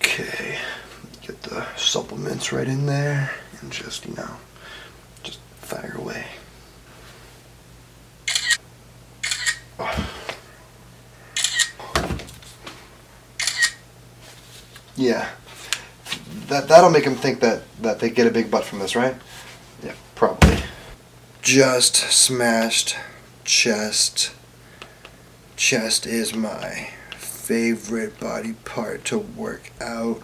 Okay, get the supplements right in there and just, just fire away. Yeah, that'll make them think that they get a big butt from this, right? Yeah, probably. Just smashed chest. Chest is my favorite body part to work out,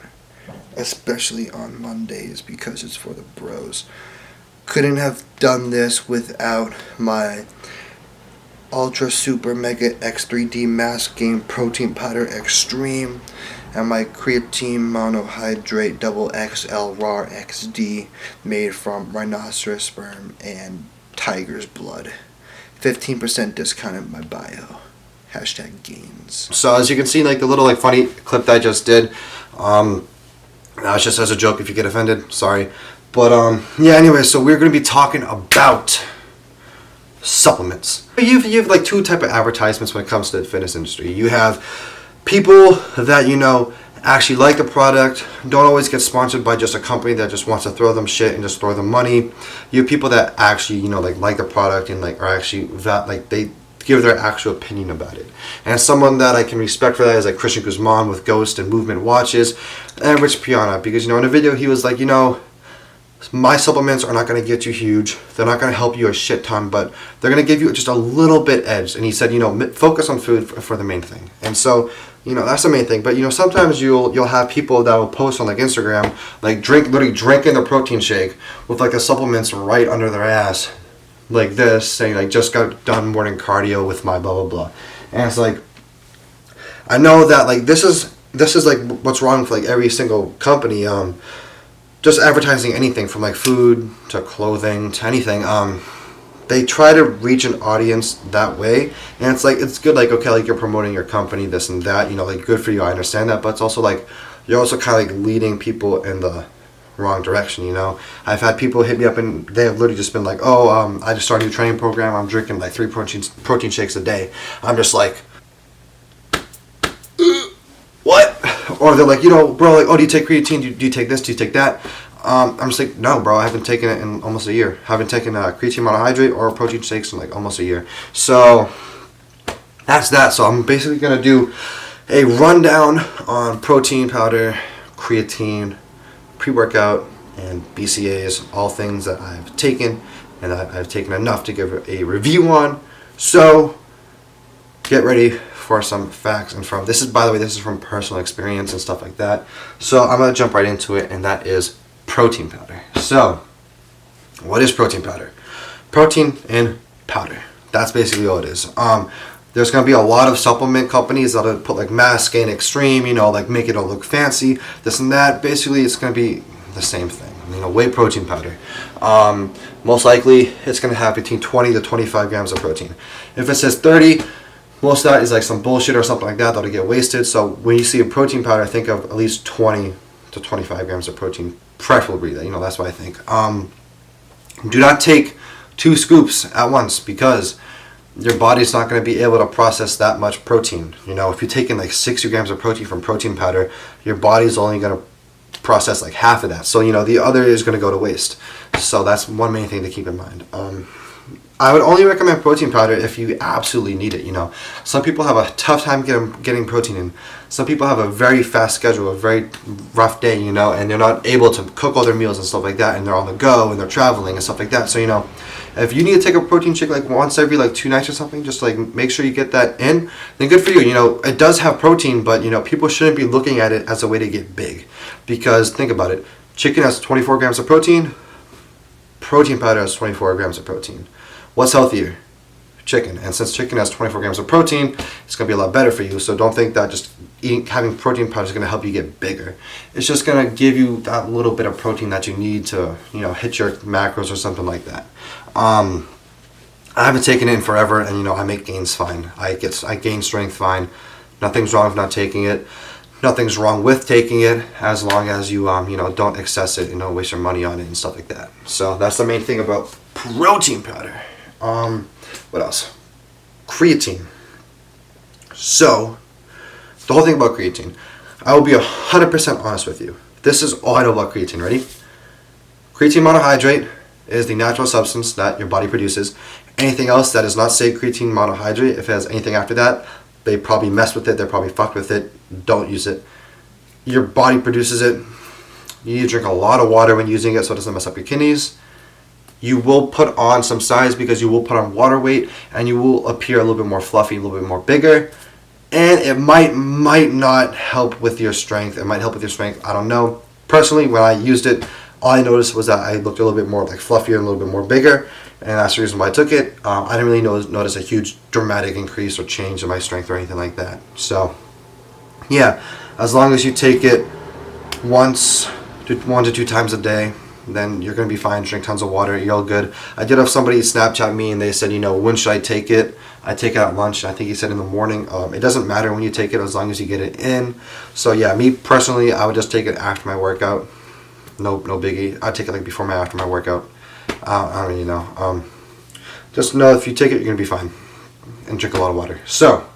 especially on Mondays because it's for the bros. Couldn't have done this without my Ultra Super Mega X3D Mass Gain Protein Powder Extreme and my Creatine Monohydrate Double XL Raw XD made from rhinoceros sperm and tiger's blood. 15% discount in my bio. Hashtag gains. So as you can see, like the little funny clip that I just did, that was just as a joke. If you get offended, sorry. But yeah. Anyway, so we're gonna be talking about supplements. You have like two type of advertisements when it comes to the fitness industry. You have people that actually like the product, don't always get sponsored by just a company that just wants to throw them shit and just throw them money. You have people that actually like the product and are actually they give their actual opinion about it. And someone that I can respect for that is like Christian Guzman with Ghost and Movement Watches, and Rich Piana, because in a video he was like, my supplements are not going to get you huge. They're not going to help you a shit ton, but they're going to give you just a little bit edge. And he said, focus on food for the main thing. And so, that's the main thing. But sometimes you'll have people that will post on like Instagram, like literally drinking the protein shake with like the supplements right under their ass, like this, saying like just got done morning cardio with my blah blah blah. And it's like, I know that like this is like what's wrong with like every single company. Just advertising anything from like food to clothing to anything. They try to reach an audience that way, and it's like it's good. Like okay, like you're promoting your company, this and that. Like good for you. I understand that, but it's also like you're also kind of like leading people in the wrong direction. I've had people hit me up and they have literally just been like, oh, I just started a new training program. I'm drinking like 3 protein shakes a day. I'm just like, what? Or they're like, bro, like, oh, do you take creatine? Do you take this? Do you take that? I'm just like, no, bro, I haven't taken it in almost a year. I haven't taken creatine monohydrate or protein shakes in like almost a year. So that's that. So I'm basically going to do a rundown on protein powder, creatine, pre-workout, and BCAAs, all things that I've taken and that I've taken enough to give a review on. So get ready for some facts and from this is from personal experience and stuff like that. So I'm gonna jump right into it, and that is protein powder. So what is protein powder? Protein in powder. That's basically all it is. There's gonna be a lot of supplement companies that'll put like Mass Gain Extreme, like make it all look fancy, this and that. Basically, it's gonna be the same thing. Whey protein powder. Most likely, it's gonna have between 20 to 25 grams of protein. If it says 30. Most of that is like some bullshit or something like that that'll get wasted. So when you see a protein powder, think of at least 20 to 25 grams of protein, preferably. That's what I think. Do not take 2 scoops at once because your body's not going to be able to process that much protein. If you're taking like 60 grams of protein from protein powder, your body's only going to process like half of that. So the other is going to go to waste. So that's one main thing to keep in mind. I would only recommend protein powder if you absolutely need it. Some people have a tough time getting protein in. Some people have a very fast schedule, a very rough day, and they're not able to cook all their meals and stuff like that, and they're on the go and they're traveling and stuff like that. So if you need to take a protein shake like once every like 2 nights or something, just like make sure you get that in, then good for you. It does have protein, but people shouldn't be looking at it as a way to get big, because think about it. Chicken has 24 grams of protein. Protein powder has 24 grams of protein. What's healthier? Chicken. And since chicken has 24 grams of protein, it's going to be a lot better for you. So don't think that just having protein powder is going to help you get bigger. It's just going to give you that little bit of protein that you need to, hit your macros or something like that. I haven't taken it in forever, and I make gains fine. I gain strength fine. Nothing's wrong with not taking it. Nothing's wrong with taking it, as long as you don't excess it and don't waste your money on it and stuff like that. So that's the main thing about protein powder. What else? Creatine. So the whole thing about creatine, I will be 100% honest with you. This is all I know about creatine. Ready? Creatine monohydrate is the natural substance that your body produces. Anything else that does not say creatine monohydrate, if it has anything after that, they probably messed with it, they're probably fucked with it. Don't use it. Your body produces it. You need to drink a lot of water when using it so it doesn't mess up your kidneys. You will put on some size because you will put on water weight, and you will appear a little bit more fluffy, a little bit more bigger. And it might not help with your strength. It might help with your strength. I don't know. Personally, when I used it, all I noticed was that I looked a little bit more like fluffier and a little bit more bigger. And that's the reason why I took it. I didn't really notice a huge dramatic increase or change in my strength or anything like that. So, yeah, as long as you take it one to two times a day, then you're going to be fine. Drink tons of water. You're all good. I did have somebody Snapchat me and they said, when should I take it? I take it at lunch. I think he said in the morning. It doesn't matter when you take it as long as you get it in. So yeah, me personally, I would just take it after my workout. No biggie. I take it like before after my workout. I don't really know. Just know if you take it, you're going to be fine. And drink a lot of water. So,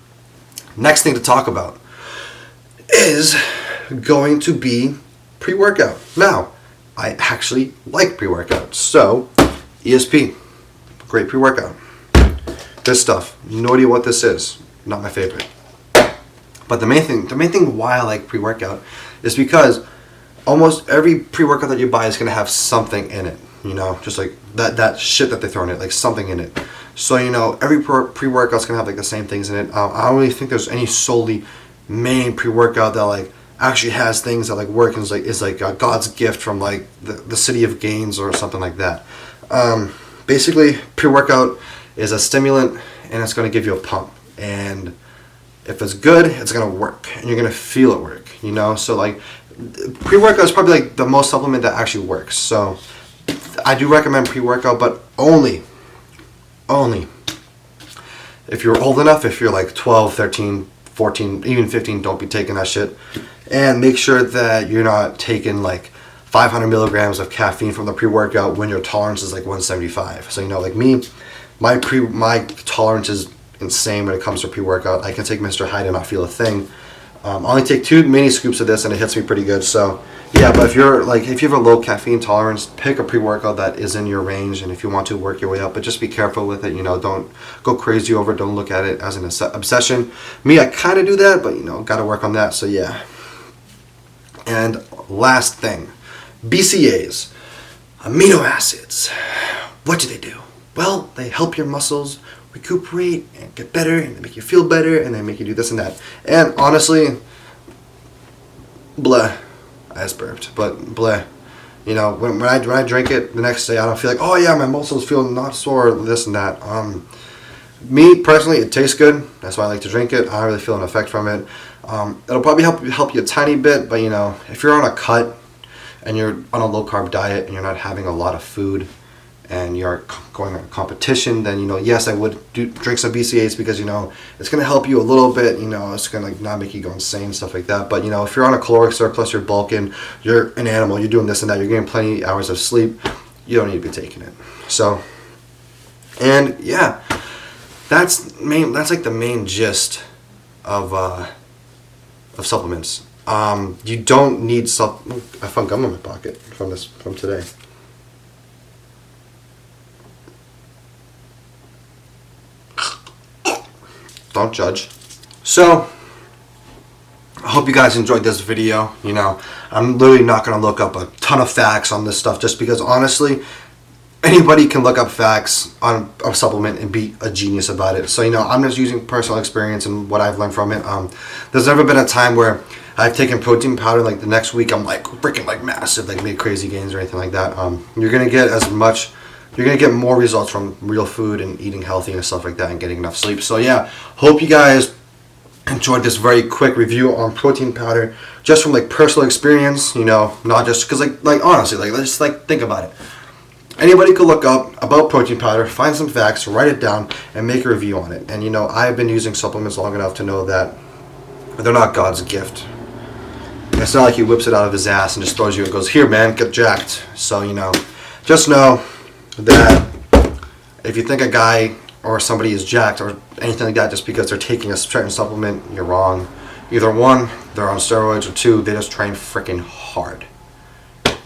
next thing to talk about is going to be pre-workout. Now, I actually like pre-workout. So, ESP, great pre-workout. This stuff, no idea what this is. Not my favorite. But the main thing why I like pre-workout is because almost every pre-workout that you buy is going to have something in it. Just like that shit that they throw in it, like something in it. So, every pre-workout's going to have like the same things in it. I don't really think there's any solely main pre-workout that like actually has things that like work and is like God's gift from like the City of Gains or something like that. Basically, pre-workout is a stimulant and it's going to give you a pump. And if it's good, it's going to work and you're going to feel it work, So like pre-workout is probably like the most supplement that actually works. So I do recommend pre-workout, but only if you're old enough. If you're like 12, 13, 14, even 15, don't be taking that shit. And make sure that you're not taking like 500 milligrams of caffeine from the pre-workout when your tolerance is like 175. So like me, my tolerance is insane when it comes to pre-workout. I can take Mr. Hyde and not feel a thing. I only take 2 mini scoops of this and it hits me pretty good. So yeah, but if you have a low caffeine tolerance, pick a pre-workout that is in your range, and if you want to work your way up, but just be careful with it. Don't go crazy over it. Don't look at it as an obsession. Me, I kind of do that, but got to work on that. So yeah. And last thing, BCAAs, amino acids. What do they do? Well, they help your muscles recuperate and get better, and they make you feel better, and they make you do this and that. And honestly, blah. I just burped, but bleh. When I drink it the next day, I don't feel like, oh yeah, my muscles feel not sore, this and that. Me personally, it tastes good. That's why I like to drink it. I don't really feel an effect from it. It'll probably help you a tiny bit, but if you're on a cut and you're on a low carb diet and you're not having a lot of food and you're going on a competition, then yes, I would drink some BCAAs because it's going to help you a little bit. It's going to like not make you go insane, stuff like that. But if you're on a caloric surplus, you're bulking, you're an animal, you're doing this and that, you're getting plenty of hours of sleep, you don't need to be taking it. So, and yeah, that's like the main gist of supplements. You don't need I found gum in my pocket from today. Don't judge. So, I hope you guys enjoyed this video. I'm literally not going to look up a ton of facts on this stuff just because honestly, anybody can look up facts on a supplement and be a genius about it. So, I'm just using personal experience and what I've learned from it. There's never been a time where I've taken protein powder, like the next week I'm like freaking like massive, like made crazy gains or anything like that. You're going to get more results from real food and eating healthy and stuff like that and getting enough sleep. So yeah, hope you guys enjoyed this very quick review on protein powder, just from like personal experience, not just because like honestly, like let's just think about it. Anybody could look up about protein powder, find some facts, write it down, and make a review on it. And I've been using supplements long enough to know that they're not God's gift. It's not like he whips it out of his ass and just throws you and goes, here man, get jacked. So just know that if you think a guy or somebody is jacked or anything like that just because they're taking a certain supplement, you're wrong. either one, they're on steroids, or two, they just train freaking hard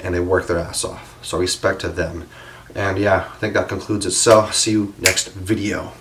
and they work their ass off. So respect to them. And yeah, I think that concludes it. So see you next video.